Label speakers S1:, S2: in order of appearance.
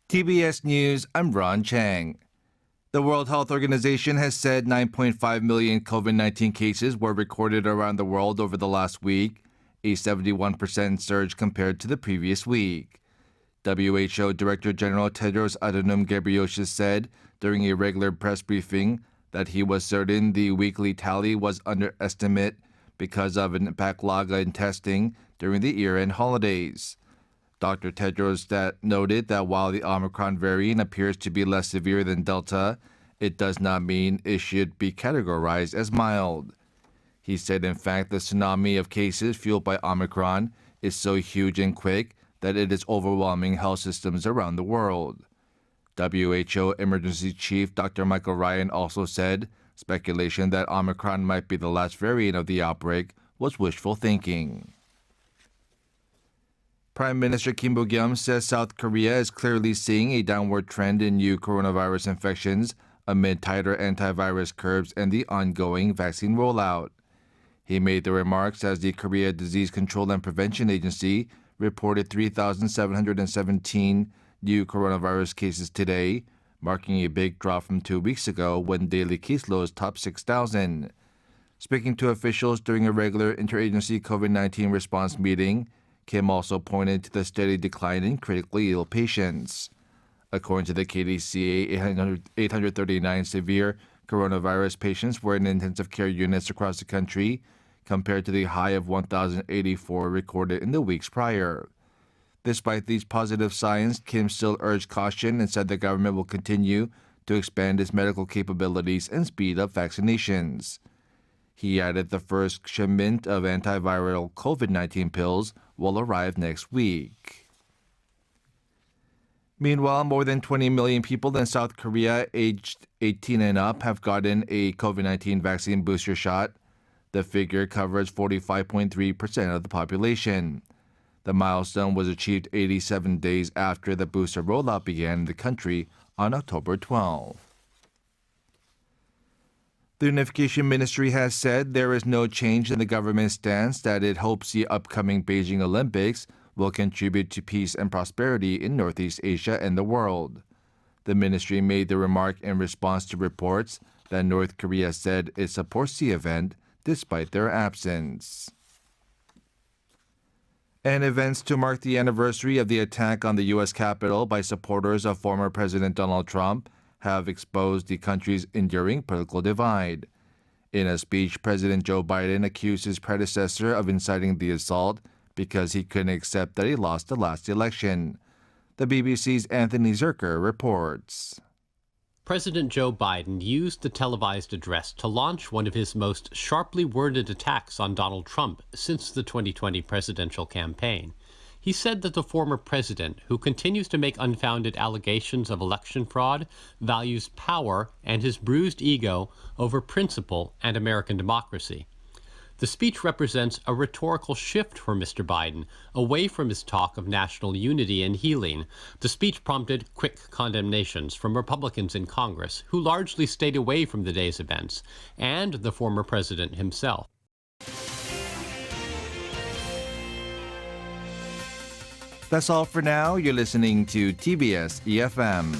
S1: TBS News, I'm Ron Chang. The World Health Organization has said 9.5 million COVID-19 cases were recorded around the world over the last week, a 71% surge compared to the previous week. WHO Director General Tedros Adhanom Ghebreyesus said during a regular press briefing that he was certain the weekly tally was underestimate because of a backlog in testing during the year-end holidays. Dr. Tedros noted that while the Omicron variant appears to be less severe than Delta, it does not mean it should be categorized as mild. He said, in fact, the tsunami of cases fueled by Omicron is so huge and quick that it is overwhelming health systems around the world. WHO Emergency Chief Dr. Michael Ryan also said speculation that Omicron might be the last variant of the outbreak was wishful thinking. Prime Minister Kim Bo-kyum says South Korea is clearly seeing a downward trend in new coronavirus infections amid tighter antivirus curbs and the ongoing vaccine rollout. He made the remarks as the Korea Disease Control and Prevention Agency reported 3,717 new coronavirus cases today, marking a big drop from 2 weeks ago when daily caseloads topped 6,000. Speaking to officials during a regular interagency COVID-19 response meeting, Kim also pointed to the steady decline in critically ill patients. According to the KDCA, 839 severe coronavirus patients were in intensive care units across the country, compared to the high of 1,084 recorded in the weeks prior. Despite these positive signs, Kim still urged caution and said the government will continue to expand its medical capabilities and speed up vaccinations. He added the first shipment of antiviral COVID-19 pills will arrive next week. Meanwhile, more than 20 million people in South Korea aged 18 and up have gotten a COVID-19 vaccine booster shot. The figure covers 45.3% of the population. The milestone was achieved 87 days after the booster rollout began in the country on October 12. The Unification Ministry has said there is no change in the government's stance that it hopes the upcoming Beijing Olympics will contribute to peace and prosperity in Northeast Asia and the world. The ministry made the remark in response to reports that North Korea said it supports the event despite their absence. And events to mark the anniversary of the attack on the U.S. Capitol by supporters of former President Donald Trump have exposed the country's enduring political divide. In a speech, President Joe Biden accused his predecessor of inciting the assault because he couldn't accept that he lost the last election. The BBC's Anthony Zerker reports.
S2: President Joe Biden used the televised address to launch one of his most sharply worded attacks on Donald Trump since the 2020 presidential campaign. He said that the former president, who continues to make unfounded allegations of election fraud, values power and his bruised ego over principle and American democracy. The speech represents a rhetorical shift for Mr. Biden, away from his talk of national unity and healing. The speech prompted quick condemnations from Republicans in Congress, who largely stayed away from the day's events, and the former president himself.
S1: That's all for now. You're listening to TBS eFM.